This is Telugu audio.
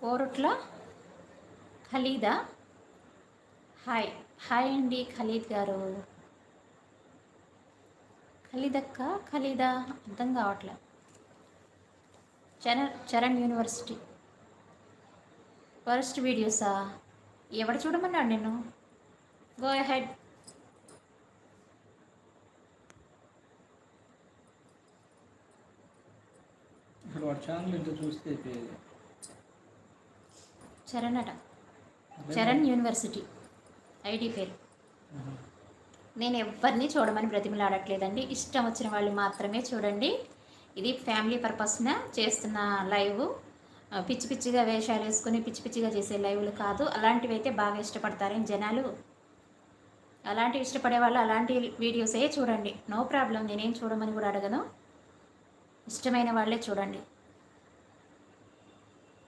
కోరుట్ల ఖలీదా. హాయ్ హాయ్ అండి ఖలీద్ గారు. ఖలీదక్క ఖలీదా అర్థం కావట్లే. చరణ్ యూనివర్సిటీ ఫస్ట్ వీడియోసా? ఎవడు చూడమన్నాడు నేను? Go ahead. ఇప్పుడు వాడు ఛానల్ ఇంత చూస్తే చరణ్ అట, చరణ్ యూనివర్సిటీ ఐడి పేరు. నేను ఎవరిని చూడమని బ్రతిమలాడట్లేదండి, ఇష్టం వచ్చిన వాళ్ళు మాత్రమే చూడండి. ఇది ఫ్యామిలీ పర్పస్న చేస్తున్న లైవ్. పిచ్చి పిచ్చిగా వేషాలు వేసుకుని పిచ్చి పిచ్చిగా చేసే లైవ్లు కాదు. అలాంటివి అయితే బాగా ఇష్టపడతారేం జనాలు? అలాంటివి ఇష్టపడే వాళ్ళు అలాంటి వీడియోసే చూడండి, నో ప్రాబ్లం. నేనేం చూడమని కూడా అడగను, ఇష్టమైన వాళ్ళే చూడండి.